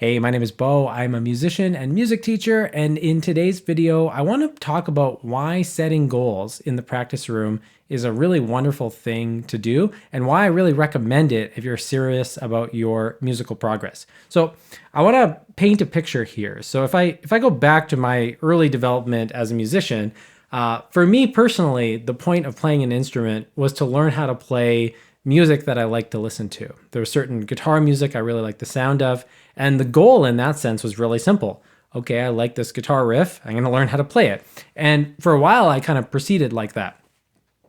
Hey, my name is Beau. I'm a musician and music teacher, and in today's video, I want to talk about why setting goals in the practice room is a really wonderful thing to do, and why I really recommend it if you're serious about your musical progress. So I want to paint a picture here. So if I go back to my early development as a musician, for me personally, the point of playing an instrument was to learn how to play music that I like to listen to. There was certain guitar music I really like the sound of, and the goal in that sense was really simple. Okay, I like this guitar riff, I'm going to learn how to play it. And for a while, I kind of proceeded like that.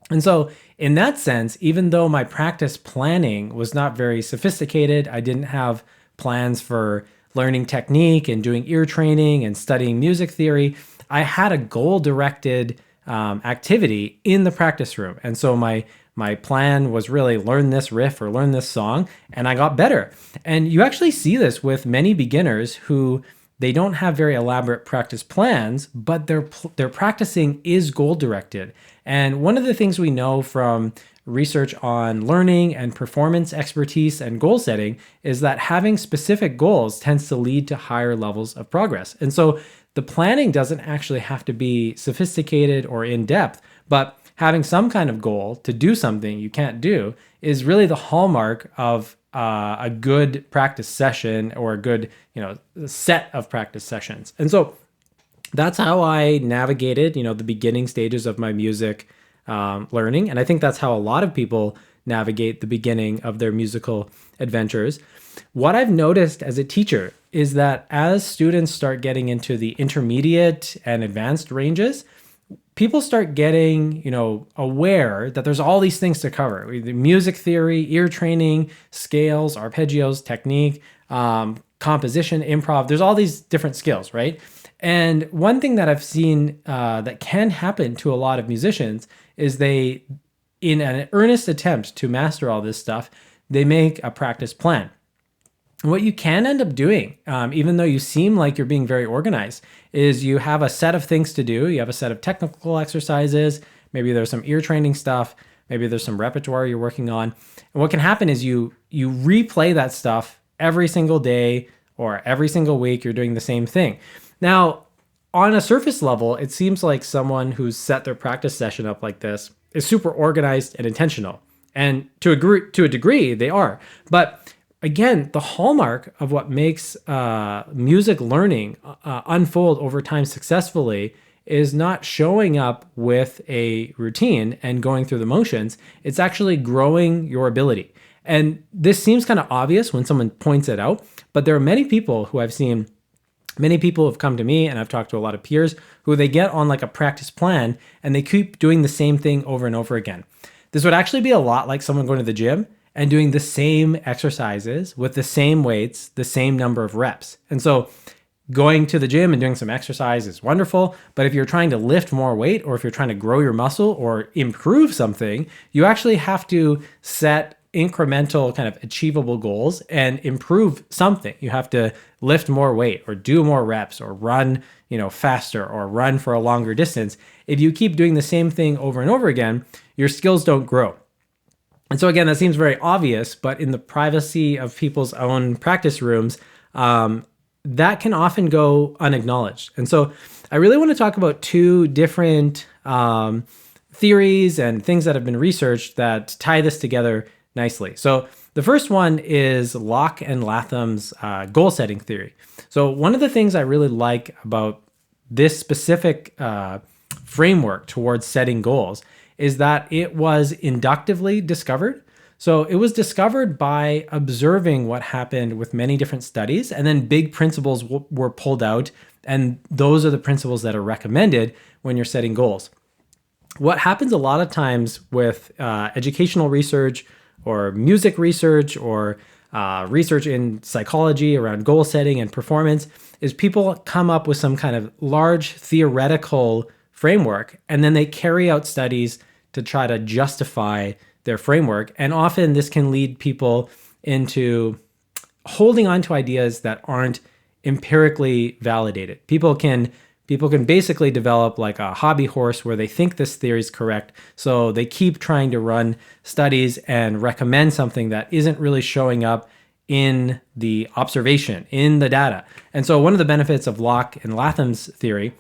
And so, in that sense, even though my practice planning was not very sophisticated, I didn't have plans for learning technique and doing ear training and studying music theory, I had a goal-directed activity in the practice room. And so my plan was really learn this riff or learn this song, and I got better. And you actually see this with many beginners who they don't have very elaborate practice plans, but their practicing is goal directed. And one of the things we know from research on learning and performance expertise and goal setting is that having specific goals tends to lead to higher levels of progress. And so the planning doesn't actually have to be sophisticated or in depth, but having some kind of goal to do something you can't do is really the hallmark of a good practice session or a good, set of practice sessions. And so that's how I navigated, the beginning stages of my music learning. And I think that's how a lot of people navigate the beginning of their musical adventures. What I've noticed as a teacher is that as students start getting into the intermediate and advanced ranges, people start getting, aware that there's all these things to cover. The music theory, ear training, scales, arpeggios, technique, composition, improv. There's all these different skills, right? And one thing that I've seen that can happen to a lot of musicians is they, in an earnest attempt to master all this stuff, they make a practice plan. What you can end up doing, even though you seem like you're being very organized, is you have a set of things to do. You have a set of technical exercises. Maybe there's some ear training stuff. Maybe there's some repertoire you're working on. And what can happen is you replay that stuff every single day or every single week. You're doing the same thing. Now, on a surface level, it seems like someone who's set their practice session up like this is super organized and intentional. And to a degree, they are. But again, the hallmark of what makes music learning unfold over time successfully is not showing up with a routine and going through the motions. It's actually growing your ability. And this seems kind of obvious when someone points it out, but there are many people who I've seen, many people have come to me, and I've talked to a lot of peers who they get on like a practice plan and they keep doing the same thing over and over again. This would actually be a lot like someone going to the gym and doing the same exercises with the same weights, the same number of reps. And so going to the gym and doing some exercise is wonderful, but if you're trying to lift more weight or if you're trying to grow your muscle or improve something, you actually have to set incremental kind of achievable goals and improve something. You have to lift more weight or do more reps or run, faster or run for a longer distance. If you keep doing the same thing over and over again, your skills don't grow. And so again, that seems very obvious, but in the privacy of people's own practice rooms, that can often go unacknowledged. And so I really want to talk about two different theories and things that have been researched that tie this together nicely. So the first one is Locke and Latham's goal setting theory. So one of the things I really like about this specific framework towards setting goals is that it was inductively discovered. So it was discovered by observing what happened with many different studies, and then big principles were pulled out, and those are the principles that are recommended when you're setting goals. What happens a lot of times with educational research or music research or research in psychology around goal setting and performance is people come up with some kind of large theoretical framework, and then they carry out studies to try to justify their framework. And often this can lead people into holding on to ideas that aren't empirically validated. People can basically develop like a hobby horse where they think this theory is correct. So they keep trying to run studies and recommend something that isn't really showing up in the observation, in the data. And so one of the benefits of Locke and Latham's theory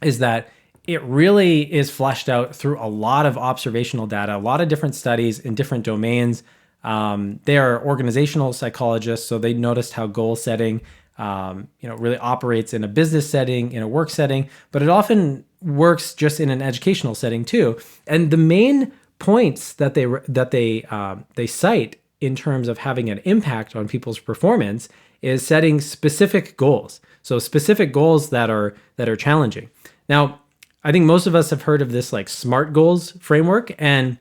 is that it really is fleshed out through a lot of observational data, a lot of different studies in different domains. They are organizational psychologists, so they noticed how goal setting, really operates in a business setting, in a work setting, but it often works just in an educational setting too. And the main points that they cite in terms of having an impact on people's performance is setting specific goals. So specific goals that are challenging. Now, I think most of us have heard of this like SMART goals framework, and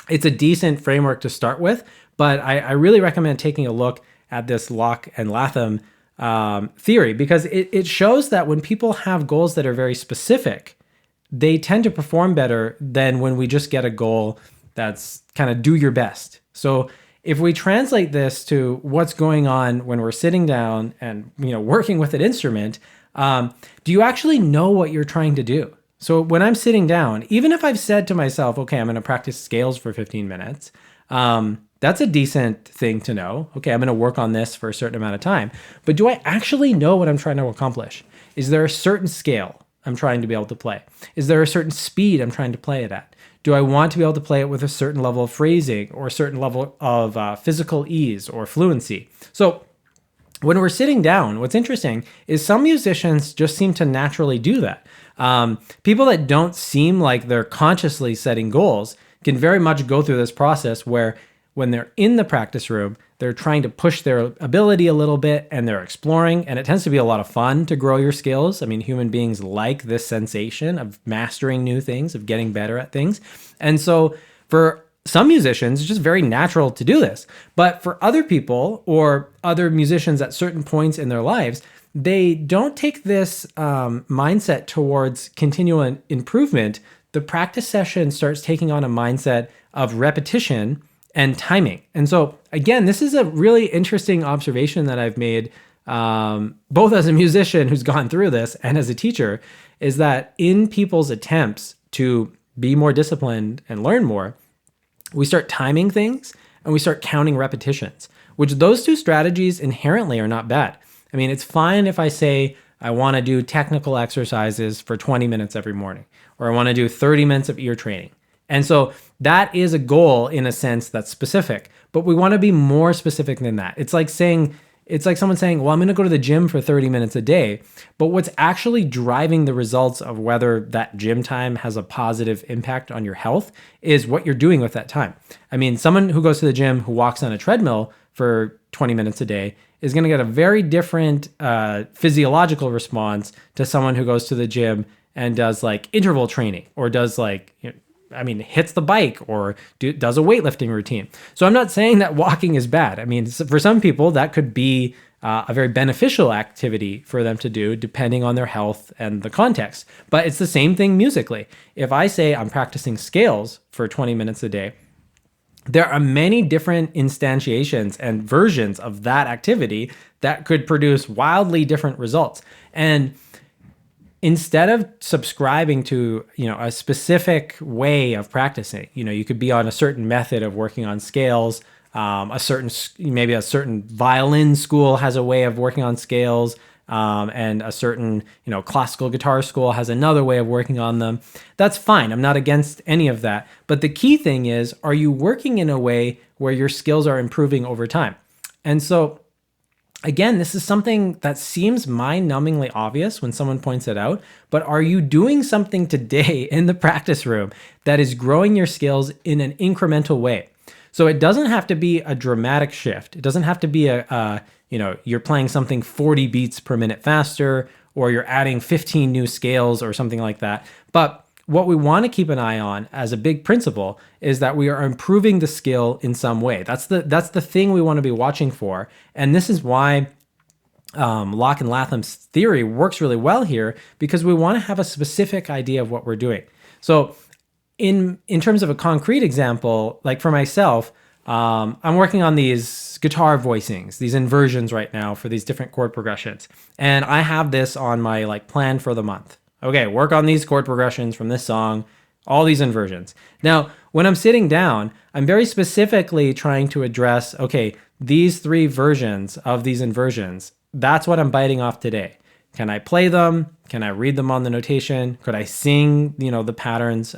it's a decent framework to start with, but I really recommend taking a look at this Locke and Latham theory, because it shows that when people have goals that are very specific, they tend to perform better than when we just get a goal that's kind of do your best. So if we translate this to what's going on when we're sitting down and working with an instrument, do you actually know what you're trying to do? So when I'm sitting down, even if I've said to myself, okay, I'm going to practice scales for 15 minutes, that's a decent thing to know. Okay, I'm going to work on this for a certain amount of time. But do I actually know what I'm trying to accomplish? Is there a certain scale I'm trying to be able to play? Is there a certain speed I'm trying to play it at? Do I want to be able to play it with a certain level of phrasing or a certain level of physical ease or fluency? So when we're sitting down, what's interesting is some musicians just seem to naturally do that. People that don't seem like they're consciously setting goals can very much go through this process where when they're in the practice room, they're trying to push their ability a little bit and they're exploring, and it tends to be a lot of fun to grow your skills. I mean, human beings like this sensation of mastering new things, of getting better at things. And so for some musicians, it's just very natural to do this. But for other people or other musicians at certain points in their lives, they don't take this mindset towards continual improvement. The practice session starts taking on a mindset of repetition and timing. And so again, this is a really interesting observation that I've made, both as a musician who's gone through this and as a teacher, is that in people's attempts to be more disciplined and learn more, we start timing things and we start counting repetitions, which those two strategies inherently are not bad. I mean, it's fine if I say I want to do technical exercises for 20 minutes every morning, or I want to do 30 minutes of ear training. And so that is a goal in a sense that's specific, but we want to be more specific than that. It's like someone saying, well, I'm going to go to the gym for 30 minutes a day, but what's actually driving the results of whether that gym time has a positive impact on your health is what you're doing with that time. I mean, someone who goes to the gym who walks on a treadmill for 20 minutes a day is going to get a very different physiological response to someone who goes to the gym and does like interval training or does hits the bike or does a weightlifting routine. So I'm not saying that walking is bad. I mean, for some people, that could be a very beneficial activity for them to do depending on their health and the context. But it's the same thing musically. If I say I'm practicing scales for 20 minutes a day, there are many different instantiations and versions of that activity that could produce wildly different results. And instead of subscribing to, a specific way of practicing, you could be on a certain method of working on scales. Maybe a certain violin school has a way of working on scales, and a certain, classical guitar school has another way of working on them. That's fine. I'm not against any of that. But the key thing is, are you working in a way where your skills are improving over time? And so again, this is something that seems mind-numbingly obvious when someone points it out, but are you doing something today in the practice room that is growing your skills in an incremental way? So it doesn't have to be a dramatic shift. It doesn't have to be you're playing something 40 beats per minute faster, or you're adding 15 new scales or something like that. But what we want to keep an eye on as a big principle is that we are improving the skill in some way. That's the thing we want to be watching for. And this is why Locke and Latham's theory works really well here, because we want to have a specific idea of what we're doing. So in terms of a concrete example, like for myself, I'm working on these guitar voicings, these inversions right now for these different chord progressions. And I have this on my plan for the month. Okay, work on these chord progressions from this song, all these inversions. Now, when I'm sitting down, I'm very specifically trying to address, okay, these 3 versions of these inversions, that's what I'm biting off today. Can I play them? Can I read them on the notation? Could I sing, the patterns?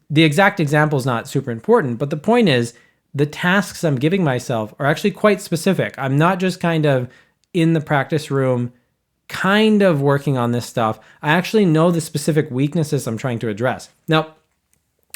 The exact example is not super important, but the point is the tasks I'm giving myself are actually quite specific. I'm not just kind of in the practice room kind of working on this stuff. I actually know the specific weaknesses I'm trying to address. Now,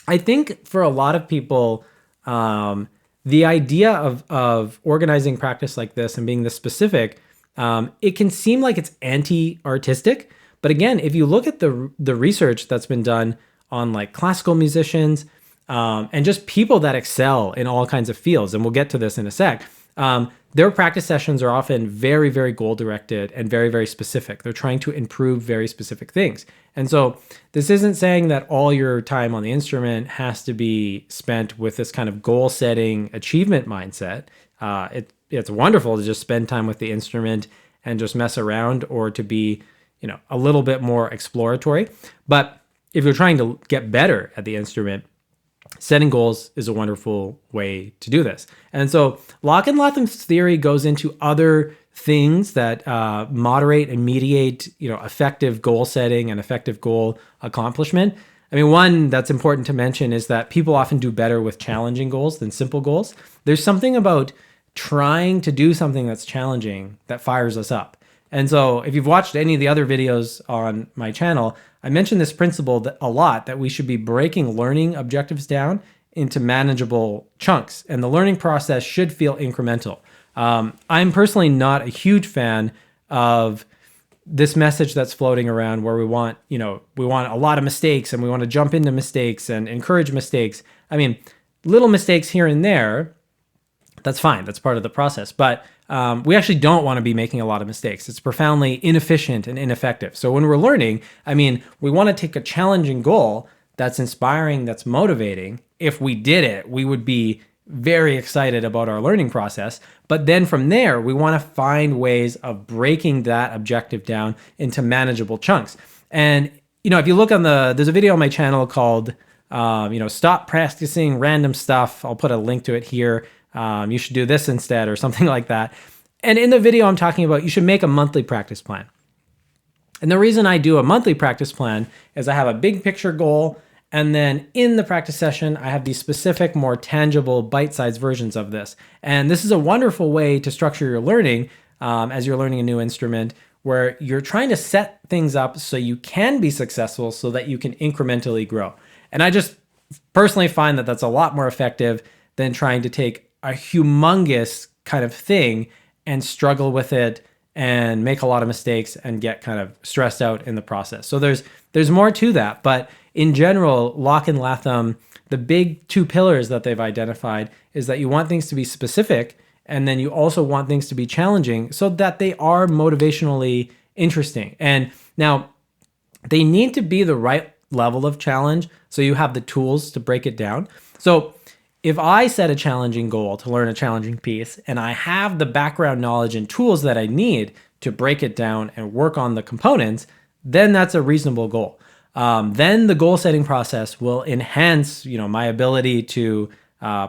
I think for a lot of people, the idea of organizing practice like this and being this specific, it can seem like it's anti-artistic. But again, if you look at the research that's been done on like classical musicians and just people that excel in all kinds of fields, and we'll get to this in a sec, their practice sessions are often very, very goal-directed and very, very specific. They're trying to improve very specific things. And so this isn't saying that all your time on the instrument has to be spent with this kind of goal-setting achievement mindset. It's wonderful to just spend time with the instrument and just mess around, or to be, a little bit more exploratory. But if you're trying to get better at the instrument, setting goals is a wonderful way to do this. And so Locke and Latham's theory goes into other things that moderate and mediate, effective goal setting and effective goal accomplishment. I mean, one that's important to mention is that people often do better with challenging goals than simple goals. There's something about trying to do something that's challenging that fires us up. And so if you've watched any of the other videos on my channel, I mentioned this principle a lot, that we should be breaking learning objectives down into manageable chunks, and the learning process should feel incremental. I'm personally not a huge fan of this message that's floating around where we want a lot of mistakes and we want to jump into mistakes and encourage mistakes. I mean, little mistakes here and there, that's fine. That's part of the process. But we actually don't want to be making a lot of mistakes. It's profoundly inefficient and ineffective. So when we're learning, we want to take a challenging goal that's inspiring, that's motivating. If we did it, we would be very excited about our learning process. But then from there, we want to find ways of breaking that objective down into manageable chunks. And, if you look there's a video on my channel called, Stop Practicing Random Stuff. I'll put a link to it here. You should do this instead, or something like that. And in the video, I'm talking about you should make a monthly practice plan. And the reason I do a monthly practice plan is I have a big picture goal, and then in the practice session, I have these specific, more tangible, bite-sized versions of this. And this is a wonderful way to structure your learning as you're learning a new instrument, where you're trying to set things up so you can be successful, so that you can incrementally grow. And I just personally find that that's a lot more effective than trying to take a humongous kind of thing and struggle with it and make a lot of mistakes and get kind of stressed out in the process. So there's more to that. But in general, Locke and Latham, the big 2 pillars that they've identified is that you want things to be specific, and then you also want things to be challenging so that they are motivationally interesting. And now they need to be the right level of challenge so you have the tools to break it down. So if I set a challenging goal to learn a challenging piece, and I have the background knowledge and tools that I need to break it down and work on the components, then that's a reasonable goal. Then the goal setting process will enhance, my ability to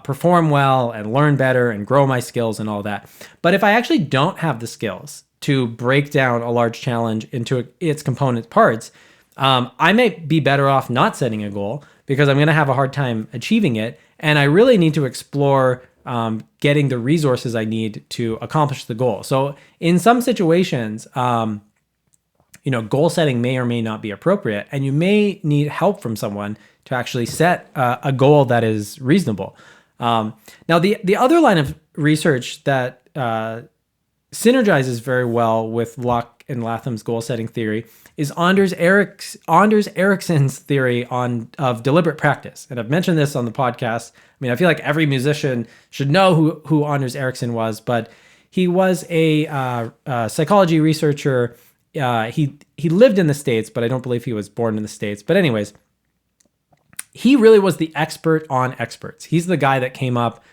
perform well and learn better and grow my skills and all that. But if I actually don't have the skills to break down a large challenge into its component parts, I may be better off not setting a goal, because I'm going to have a hard time achieving it. And I really need to explore getting the resources I need to accomplish the goal. So in some situations, goal setting may or may not be appropriate, and you may need help from someone to actually set a goal that is reasonable. Now, the other line of research that synergizes very well with Locke and Latham's goal setting theory is Anders Ericsson's theory of deliberate practice. And I've mentioned this on the podcast. I feel like every musician should know who Anders Ericsson was, but he was a psychology researcher. He lived in the States, but I don't believe he was born in the States. But anyways, he really was the expert on experts. He's the guy that came up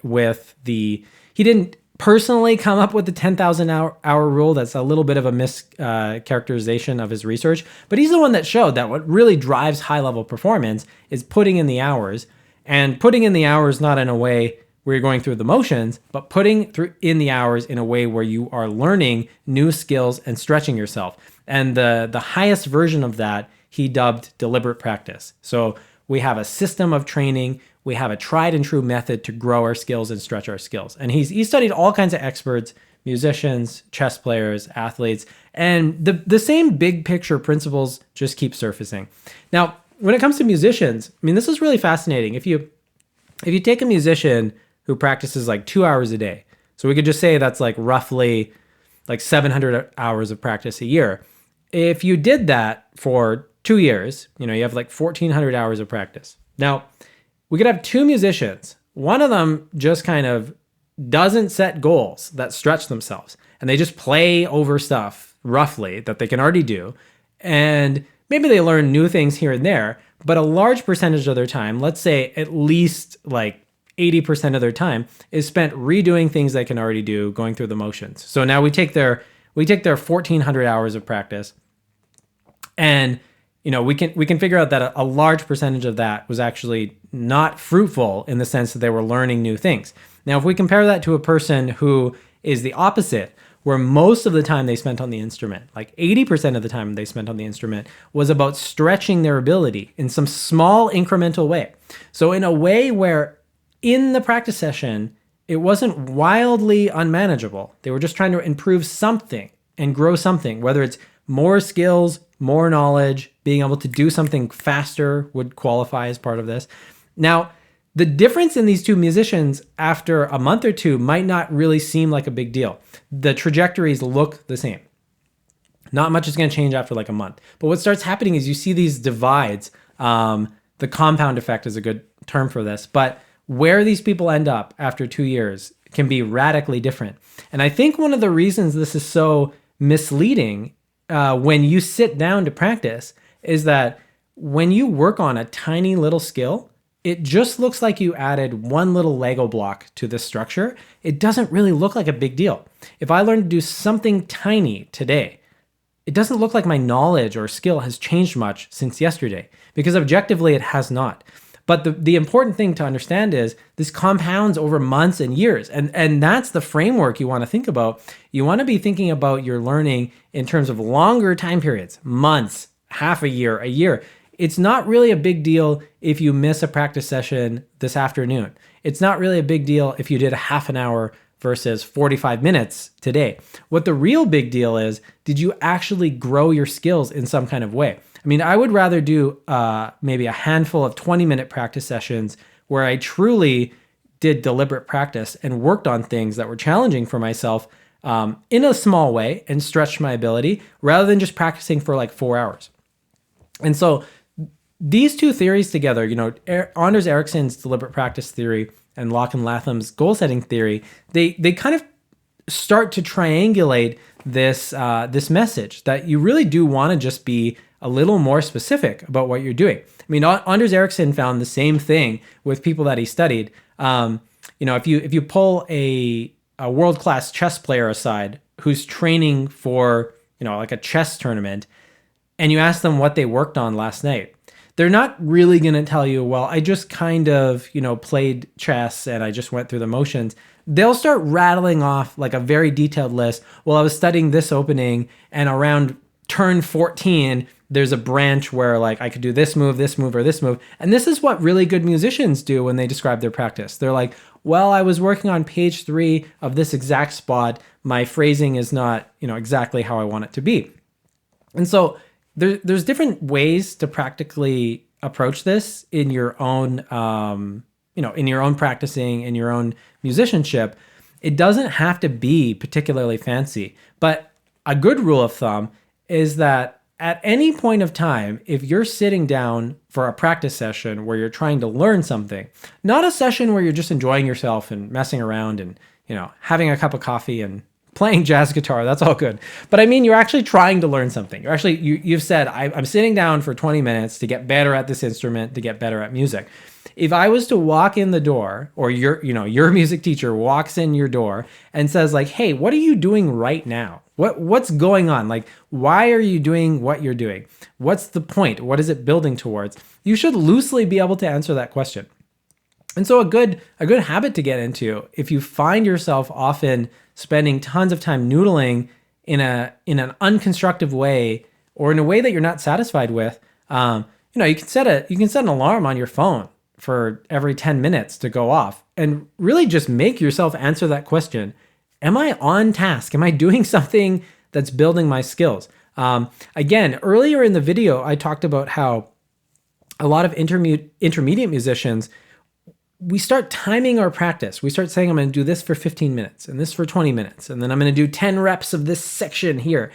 with he didn't personally come up with the 10,000 hour rule. That's a little bit of a mischaracterization of his research, but he's the one that showed that what really drives high level performance is putting in the hours, and putting in the hours not in a way where you're going through the motions, but putting through in the hours in a way where you are learning new skills and stretching yourself. And the highest version of that he dubbed deliberate practice. So we have a system of training. We have a tried and true method to grow our skills and stretch our skills. And he studied all kinds of experts, musicians, chess players, athletes, and the same big picture principles just keep surfacing. Now, when it comes to musicians, I mean, this is really fascinating. If you take a musician who practices like 2 hours a day, so we could just say that's like roughly like 700 hours of practice a year. If you did that for 2 years, you have like 1,400 hours of practice. Now, we could have two musicians. One of them just kind of doesn't set goals that stretch themselves, and they just play over stuff roughly that they can already do. And maybe they learn new things here and there, but a large percentage of their time, let's say at least like 80% of their time, is spent redoing things they can already do, going through the motions. So now we take their 1,400 hours of practice, and we can figure out that a large percentage of that was actually not fruitful in the sense that they were learning new things. Now, if we compare that to a person who is the opposite, where most of the time they spent on the instrument, like 80% of the time they spent on the instrument, was about stretching their ability in some small incremental way. So in a way where in the practice session, it wasn't wildly unmanageable. They were just trying to improve something and grow something, whether it's more skills, more knowledge, being able to do something faster would qualify as part of this. Now, the difference in these two musicians after a month or two might not really seem like a big deal. The trajectories look the same. Not much is going to change after like a month. But what starts happening is you see these divides. The compound effect is a good term for this. But where these people end up after 2 years can be radically different. And I think one of the reasons this is so misleading when you sit down to practice is that when you work on a tiny little skill, it just looks like you added one little Lego block to this structure. It doesn't really look like a big deal. If I learn to do something tiny today, it doesn't look like my knowledge or skill has changed much since yesterday, because objectively it has not. But the important thing to understand is this compounds over months and years. And that's the framework you want to think about. You want to be thinking about your learning in terms of longer time periods, months, half a year. It's not really a big deal if you miss a practice session this afternoon. It's not really a big deal if you did a half an hour versus 45 minutes today. What the real big deal is, did you actually grow your skills in some kind of way? I mean, I would rather do maybe a handful of 20-minute practice sessions where I truly did deliberate practice and worked on things that were challenging for myself in a small way and stretched my ability, rather than just practicing for like 4 hours. And so these two theories together, Anders Ericsson's deliberate practice theory and Locke and Latham's goal setting theory, they kind of start to triangulate this message that you really do want to just be a little more specific about what you're doing. I mean, Anders Ericsson found the same thing with people that he studied. If you pull a world-class chess player aside who's training for like a chess tournament, and you ask them what they worked on last night, they're not really going to tell you, well, I just kind of, played chess and I just went through the motions. They'll start rattling off like a very detailed list. Well, I was studying this opening, and around turn 14, there's a branch where like I could do this move, or this move. And this is what really good musicians do when they describe their practice. They're like, well, I was working on page 3 of this exact spot. My phrasing is not, exactly how I want it to be. And so there's different ways to practically approach this in your own, in your own practicing, in your own musicianship. It doesn't have to be particularly fancy, but a good rule of thumb is that at any point of time, if you're sitting down for a practice session where you're trying to learn something, not a session where you're just enjoying yourself and messing around and, having a cup of coffee and playing jazz guitar, that's all good. But I mean, you're actually trying to learn something. You've said, I'm sitting down for 20 minutes to get better at this instrument, to get better at music. If I was to walk in the door, or your music teacher walks in your door and says like, hey, what are you doing right now? What's going on? Like, why are you doing what you're doing? What's the point? What is it building towards? You should loosely be able to answer that question. And so a good habit to get into, if you find yourself often spending tons of time noodling in an unconstructive way, or in a way that you're not satisfied with, you can set an alarm on your phone for every 10 minutes to go off, and really just make yourself answer that question: am I on task? Am I doing something that's building my skills? Again, earlier in the video, I talked about how a lot of intermediate musicians, we start timing our practice. We start saying, I'm going to do this for 15 minutes and this for 20 minutes. And then I'm going to do 10 reps of this section here.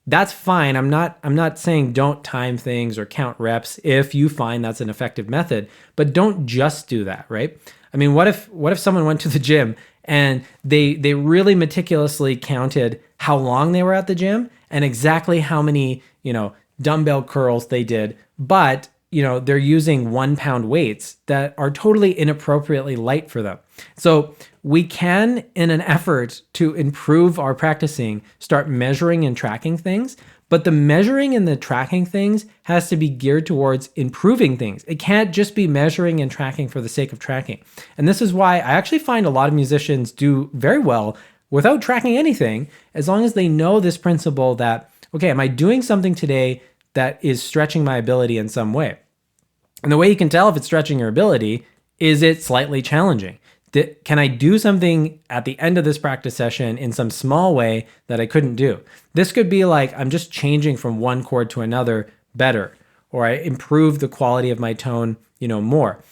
That's fine. I'm not saying don't time things or count reps if you find that's an effective method, but don't just do that, right? I mean, what if someone went to the gym and they really meticulously counted how long they were at the gym and exactly how many, dumbbell curls they did, but they're using 1 pound weights that are totally inappropriately light for them. So we can, in an effort to improve our practicing, start measuring and tracking things, but the measuring and the tracking things has to be geared towards improving things. It can't just be measuring and tracking for the sake of tracking. And this is why I actually find a lot of musicians do very well without tracking anything, as long as they know this principle that, okay, am I doing something today that is stretching my ability in some way? And the way you can tell if it's stretching your ability is it slightly challenging. Can I do something at the end of this practice session in some small way that I couldn't do? This could be like I'm just changing from one chord to another better, or I improve the quality of my tone, more.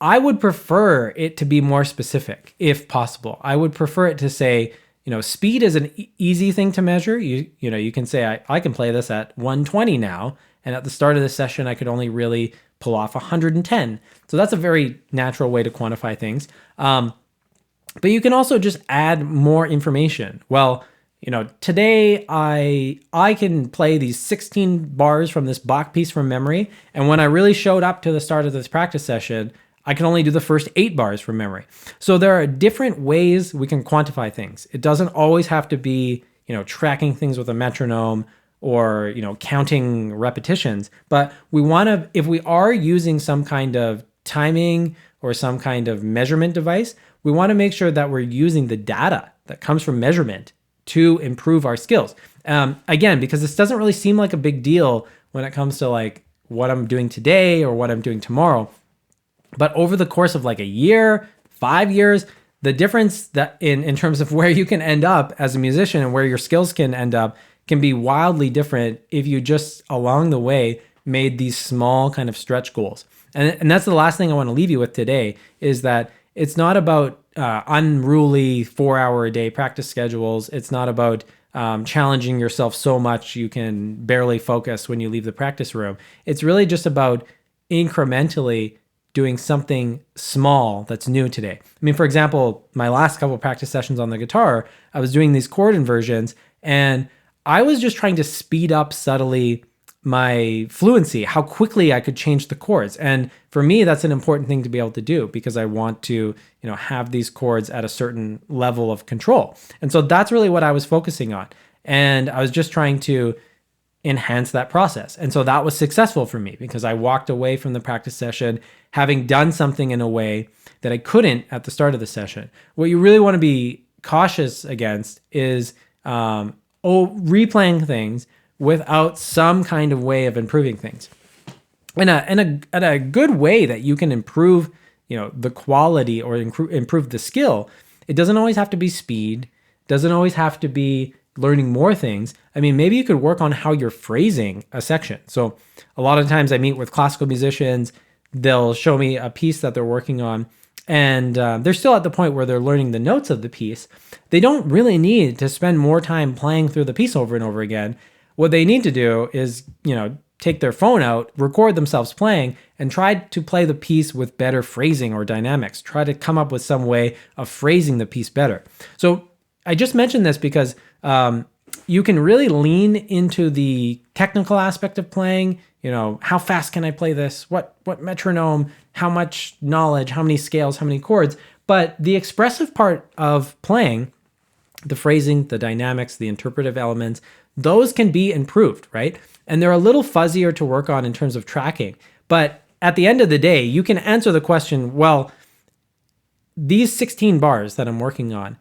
I would prefer it to be more specific if possible. I would prefer it to say, speed is an easy thing to measure. You can say, I can play this at 120 now, and at the start of the session, I could only really pull off 110. So that's a very natural way to quantify things. But you can also just add more information. Well, today I can play these 16 bars from this Bach piece from memory, and when I really showed up to the start of this practice session, I can only do the first 8 bars from memory. So there are different ways we can quantify things. It doesn't always have to be, tracking things with a metronome or, counting repetitions. But we want to, if we are using some kind of timing or some kind of measurement device, we want to make sure that we're using the data that comes from measurement to improve our skills. Again, because this doesn't really seem like a big deal when it comes to like what I'm doing today or what I'm doing tomorrow. But over the course of like a year, 5 years, the difference that in terms of where you can end up as a musician and where your skills can end up can be wildly different if you just along the way made these small kind of stretch goals. And that's the last thing I want to leave you with today, is that it's not about unruly 4-hour-a-day practice schedules. It's not about challenging yourself so much you can barely focus when you leave the practice room. It's really just about incrementally doing something small that's new today. I mean, for example, my last couple of practice sessions on the guitar, I was doing these chord inversions, and I was just trying to speed up subtly my fluency, how quickly I could change the chords. And for me, that's an important thing to be able to do, because I want to, have these chords at a certain level of control. And so that's really what I was focusing on. And I was just trying to enhance that process. And so that was successful for me, because I walked away from the practice session having done something in a way that I couldn't at the start of the session. What you really want to be cautious against is replaying things without some kind of way of improving things. And a good way that you can improve, the quality or improve the skill, it doesn't always have to be speed, doesn't always have to be learning more things. I mean, maybe you could work on how you're phrasing a section. So a lot of times I meet with classical musicians, they'll show me a piece that they're working on, and they're still at the point where they're learning the notes of the piece. They don't really need to spend more time playing through the piece over and over again. What they need to do is, take their phone out, record themselves playing, and try to play the piece with better phrasing or dynamics. Try to come up with some way of phrasing the piece better. So I just mentioned this because you can really lean into the technical aspect of playing. How fast can I play this? What metronome? How much knowledge? How many scales? How many chords? But the expressive part of playing, the phrasing, the dynamics, the interpretive elements, those can be improved, right? And they're a little fuzzier to work on in terms of tracking. But at the end of the day, you can answer the question, well, these 16 bars that I'm working on,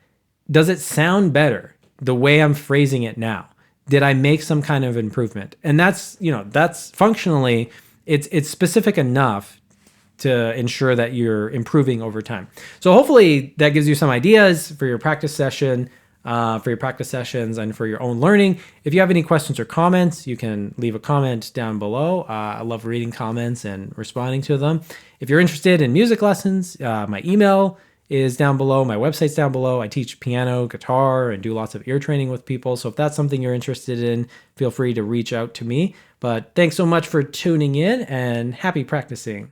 does it sound better the way I'm phrasing it now? Did I make some kind of improvement? And that's functionally, it's specific enough to ensure that you're improving over time. So hopefully that gives you some ideas for your practice session, for your practice sessions, and for your own learning. If you have any questions or comments, you can leave a comment down below. I love reading comments and responding to them. If you're interested in music lessons, my email is down below. My website's down below. I teach piano, guitar, and do lots of ear training with people. So if that's something you're interested in, feel free to reach out to me. But thanks so much for tuning in, and happy practicing.